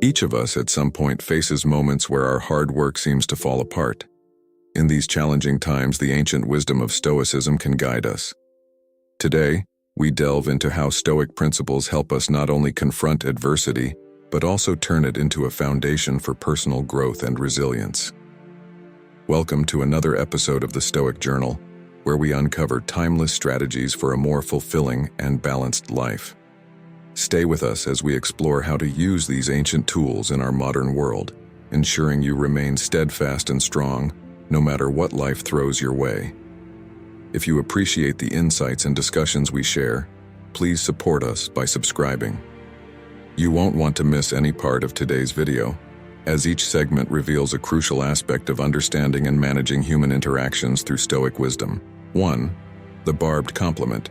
Each of us at some point faces moments where our hard work seems to fall apart. In these challenging times, the ancient wisdom of Stoicism can guide us. Today, we delve into how Stoic principles help us not only confront adversity, but also turn it into a foundation for personal growth and resilience. Welcome to another episode of the Stoic Journal, where we uncover timeless strategies for a more fulfilling and balanced life. Stay with us as we explore how to use these ancient tools in our modern world, ensuring you remain steadfast and strong, no matter what life throws your way. If you appreciate the insights and discussions we share, please support us by subscribing. You won't want to miss any part of today's video, as each segment reveals a crucial aspect of understanding and managing human interactions through Stoic wisdom. 1. The barbed compliment.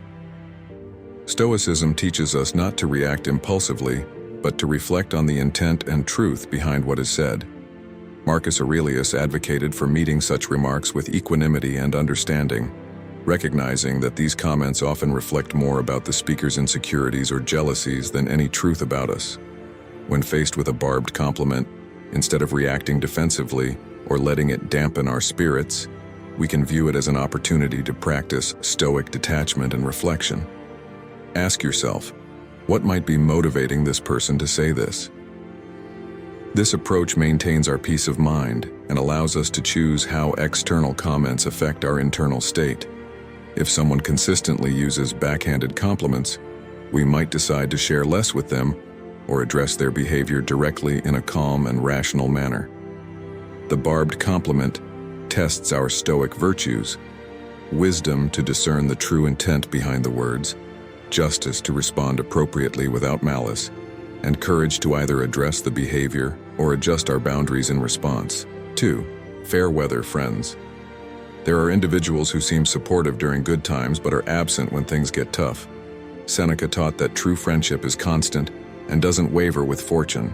Stoicism teaches us not to react impulsively, but to reflect on the intent and truth behind what is said. Marcus Aurelius advocated for meeting such remarks with equanimity and understanding, recognizing that these comments often reflect more about the speaker's insecurities or jealousies than any truth about us. When faced with a barbed compliment, instead of reacting defensively or letting it dampen our spirits, we can view it as an opportunity to practice Stoic detachment and reflection. Ask yourself, what might be motivating this person to say this? This approach maintains our peace of mind and allows us to choose how external comments affect our internal state. If someone consistently uses backhanded compliments, we might decide to share less with them or address their behavior directly in a calm and rational manner. The barbed compliment tests our Stoic virtues: wisdom to discern the true intent behind the words, justice to respond appropriately without malice, and courage to either address the behavior or adjust our boundaries in response. 2. Fair weather friends. There are individuals who seem supportive during good times but are absent when things get tough. Seneca taught that true friendship is constant and doesn't waver with fortune.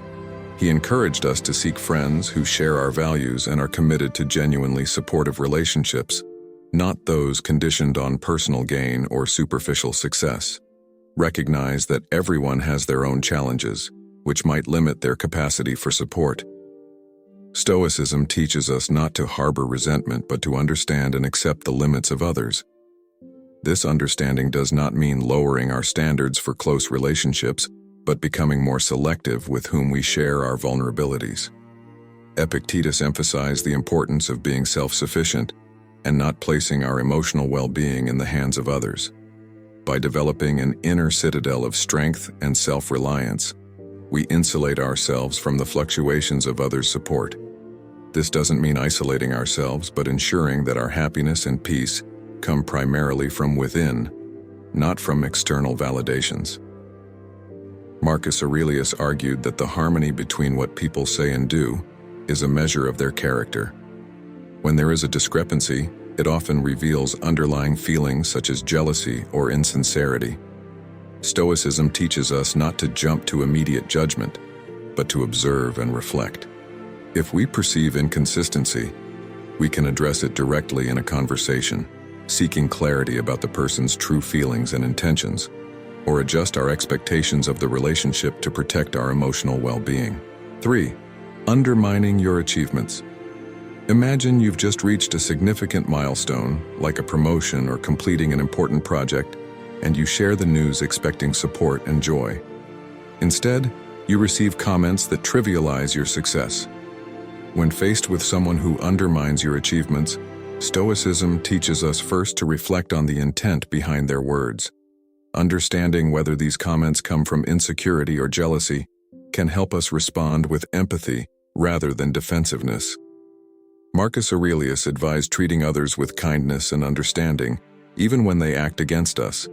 He encouraged us to seek friends who share our values and are committed to genuinely supportive relationships, not those conditioned on personal gain or superficial success. Recognize that everyone has their own challenges, which might limit their capacity for support. Stoicism teaches us not to harbor resentment but to understand and accept the limits of others. This understanding does not mean lowering our standards for close relationships, but becoming more selective with whom we share our vulnerabilities. Epictetus emphasized the importance of being self-sufficient and not placing our emotional well-being in the hands of others. By developing an inner citadel of strength and self-reliance, we insulate ourselves from the fluctuations of others' support. This doesn't mean isolating ourselves, but ensuring that our happiness and peace come primarily from within, not from external validations. Marcus Aurelius argued that the harmony between what people say and do is a measure of their character. When there is a discrepancy, it often reveals underlying feelings such as jealousy or insincerity. Stoicism teaches us not to jump to immediate judgment, but to observe and reflect. If we perceive inconsistency, we can address it directly in a conversation, seeking clarity about the person's true feelings and intentions, or adjust our expectations of the relationship to protect our emotional well-being. 3. Undermining your achievements. Imagine you've just reached a significant milestone, like a promotion or completing an important project, and you share the news expecting support and joy. Instead, you receive comments that trivialize your success. When faced with someone who undermines your achievements, Stoicism teaches us first to reflect on the intent behind their words. Understanding whether these comments come from insecurity or jealousy can help us respond with empathy rather than defensiveness. Marcus Aurelius advised treating others with kindness and understanding, even when they act against us.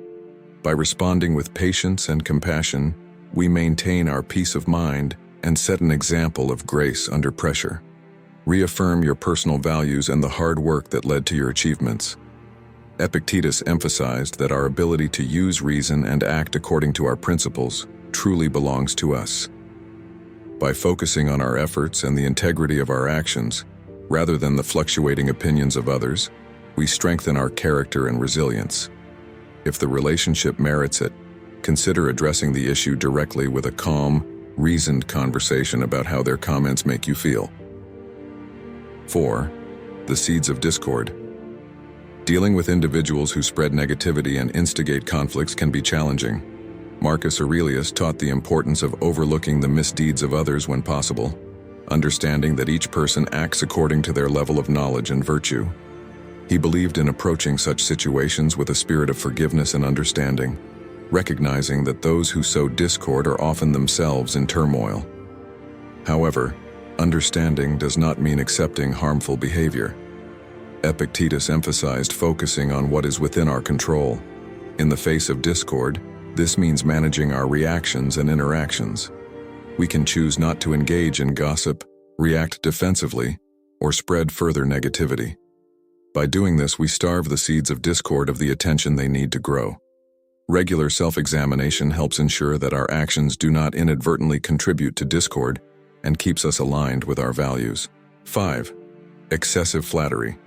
By responding with patience and compassion, we maintain our peace of mind and set an example of grace under pressure. Reaffirm your personal values and the hard work that led to your achievements. Epictetus emphasized that our ability to use reason and act according to our principles truly belongs to us. By focusing on our efforts and the integrity of our actions, rather than the fluctuating opinions of others, we strengthen our character and resilience. If the relationship merits it, consider addressing the issue directly with a calm, reasoned conversation about how their comments make you feel. 4. The seeds of discord. Dealing with individuals who spread negativity and instigate conflicts can be challenging. Marcus Aurelius taught the importance of overlooking the misdeeds of others when possible, understanding that each person acts according to their level of knowledge and virtue. He believed in approaching such situations with a spirit of forgiveness and understanding, recognizing that those who sow discord are often themselves in turmoil. However, understanding does not mean accepting harmful behavior. Epictetus emphasized focusing on what is within our control. In the face of discord, this means managing our reactions and interactions. We can choose not to engage in gossip, react defensively, or spread further negativity. By doing this, we starve the seeds of discord of the attention they need to grow. Regular self-examination helps ensure that our actions do not inadvertently contribute to discord and keeps us aligned with our values. 5. Excessive flattery.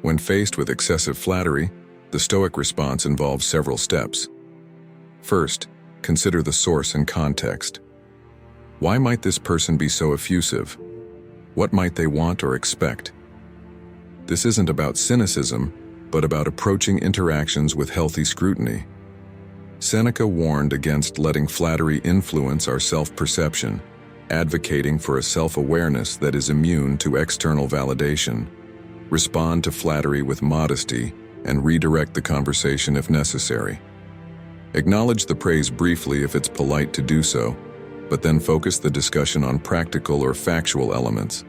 When faced with excessive flattery, the Stoic response involves several steps. First, consider the source and context. Why might this person be so effusive? What might they want or expect? This isn't about cynicism, but about approaching interactions with healthy scrutiny. Seneca warned against letting flattery influence our self-perception, advocating for a self-awareness that is immune to external validation. Respond to flattery with modesty and redirect the conversation if necessary. Acknowledge the praise briefly if it's polite to do so, but then focus the discussion on practical or factual elements.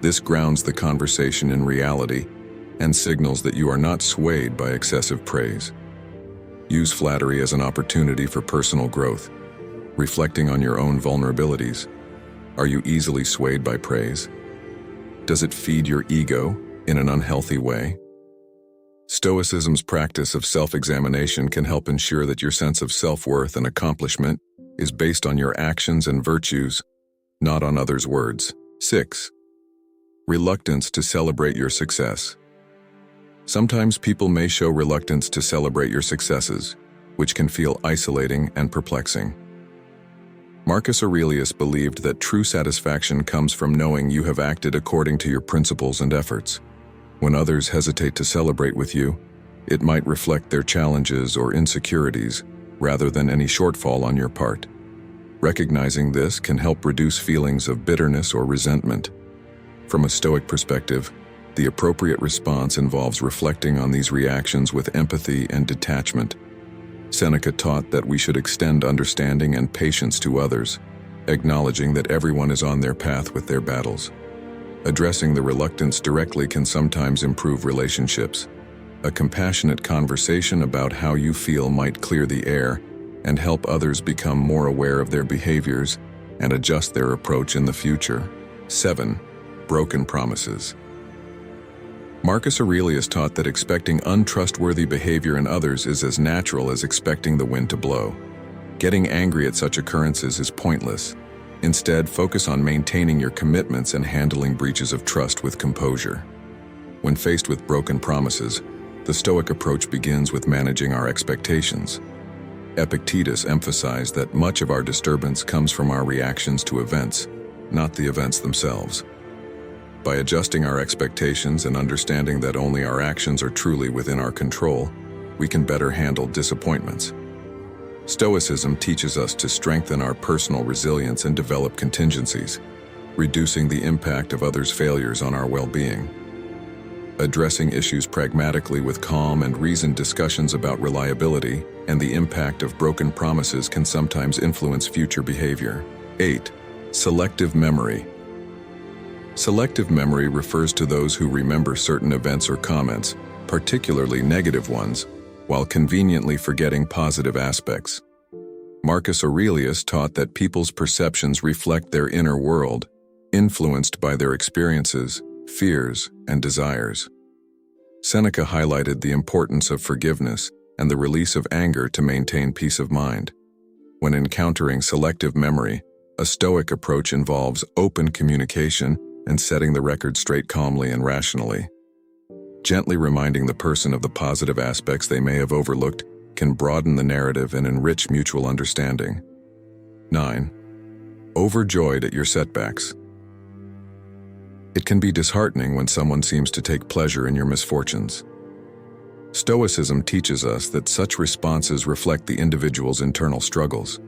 This grounds the conversation in reality and signals that you are not swayed by excessive praise. Use flattery as an opportunity for personal growth, reflecting on your own vulnerabilities. Are you easily swayed by praise? Does it feed your ego in an unhealthy way? Stoicism's practice of self-examination can help ensure that your sense of self-worth and accomplishment is based on your actions and virtues, not on others' words. 6. Reluctance to celebrate your success. Sometimes people may show reluctance to celebrate your successes, which can feel isolating and perplexing. Marcus Aurelius believed that true satisfaction comes from knowing you have acted according to your principles and efforts. When others hesitate to celebrate with you, it might reflect their challenges or insecurities rather than any shortfall on your part. Recognizing this can help reduce feelings of bitterness or resentment. From a Stoic perspective, the appropriate response involves reflecting on these reactions with empathy and detachment. Seneca taught that we should extend understanding and patience to others, acknowledging that everyone is on their path with their battles. Addressing the reluctance directly can sometimes improve relationships. A compassionate conversation about how you feel might clear the air and help others become more aware of their behaviors and adjust their approach in the future. 7. Broken promises. Marcus Aurelius taught that expecting untrustworthy behavior in others is as natural as expecting the wind to blow. Getting angry at such occurrences is pointless. Instead, focus on maintaining your commitments and handling breaches of trust with composure. When faced with broken promises, the Stoic approach begins with managing our expectations. Epictetus emphasized that much of our disturbance comes from our reactions to events, not the events themselves. By adjusting our expectations and understanding that only our actions are truly within our control, we can better handle disappointments. Stoicism teaches us to strengthen our personal resilience and develop contingencies, reducing the impact of others' failures on our well-being. Addressing issues pragmatically with calm and reasoned discussions about reliability and the impact of broken promises can sometimes influence future behavior. 8. Selective memory. Selective memory refers to those who remember certain events or comments, particularly negative ones, while conveniently forgetting positive aspects. Marcus Aurelius taught that people's perceptions reflect their inner world, influenced by their experiences, fears, and desires. Seneca highlighted the importance of forgiveness and the release of anger to maintain peace of mind. When encountering selective memory, a Stoic approach involves open communication and setting the record straight calmly and rationally. Gently reminding the person of the positive aspects they may have overlooked can broaden the narrative and enrich mutual understanding. 9. overjoyed at your setbacks. It can be disheartening when someone seems to take pleasure in your misfortunes. Stoicism teaches us that such responses reflect the individual's internal struggles.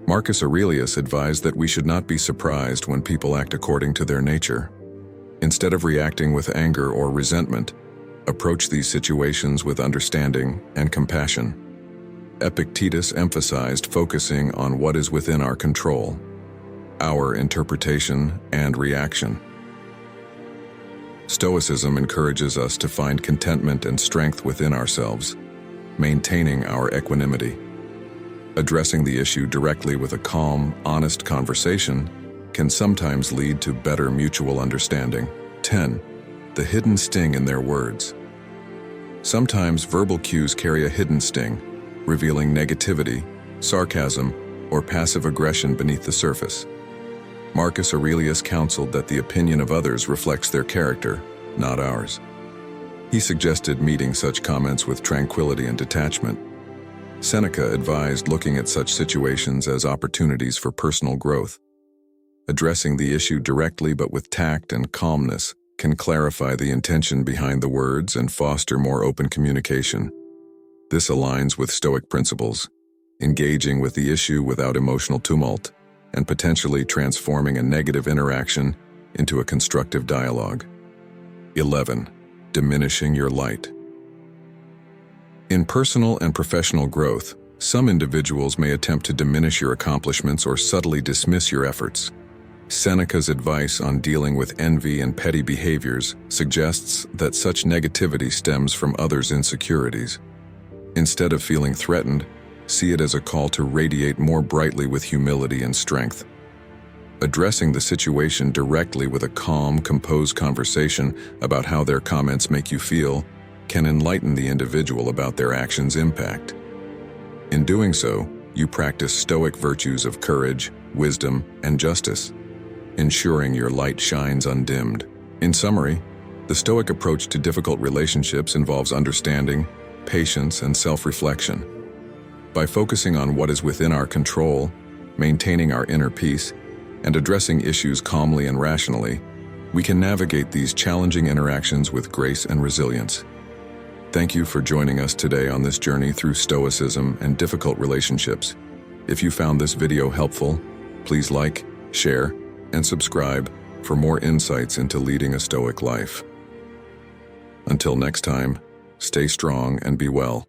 Marcus Aurelius advised that we should not be surprised when people act according to their nature. Instead of reacting with anger or resentment, approach these situations with understanding and compassion. Epictetus emphasized focusing on what is within our control, our interpretation and reaction. Stoicism encourages us to find contentment and strength within ourselves, maintaining our equanimity. Addressing the issue directly with a calm, honest conversation can sometimes lead to better mutual understanding. 10. The hidden sting in their words. Sometimes verbal cues carry a hidden sting, revealing negativity, sarcasm, or passive aggression beneath the surface. Marcus Aurelius counseled that the opinion of others reflects their character, not ours. He suggested meeting such comments with tranquility and detachment. Seneca advised looking at such situations as opportunities for personal growth. Addressing the issue directly but with tact and calmness can clarify the intention behind the words and foster more open communication. This aligns with Stoic principles, engaging with the issue without emotional tumult, and potentially transforming a negative interaction into a constructive dialogue. 11. Diminishing your light. In personal and professional growth, some individuals may attempt to diminish your accomplishments or subtly dismiss your efforts. Seneca's advice on dealing with envy and petty behaviors suggests that such negativity stems from others' insecurities. Instead of feeling threatened, see it as a call to radiate more brightly with humility and strength. Addressing the situation directly with a calm, composed conversation about how their comments make you feel can enlighten the individual about their actions' impact. In doing so, you practice Stoic virtues of courage, wisdom, and justice, ensuring your light shines undimmed. In summary, the Stoic approach to difficult relationships involves understanding, patience, and self-reflection. By focusing on what is within our control, maintaining our inner peace, and addressing issues calmly and rationally, we can navigate these challenging interactions with grace and resilience. Thank you for joining us today on this journey through Stoicism and difficult relationships. If you found this video helpful, please like, share, and subscribe for more insights into leading a Stoic life. Until next time, stay strong and be well.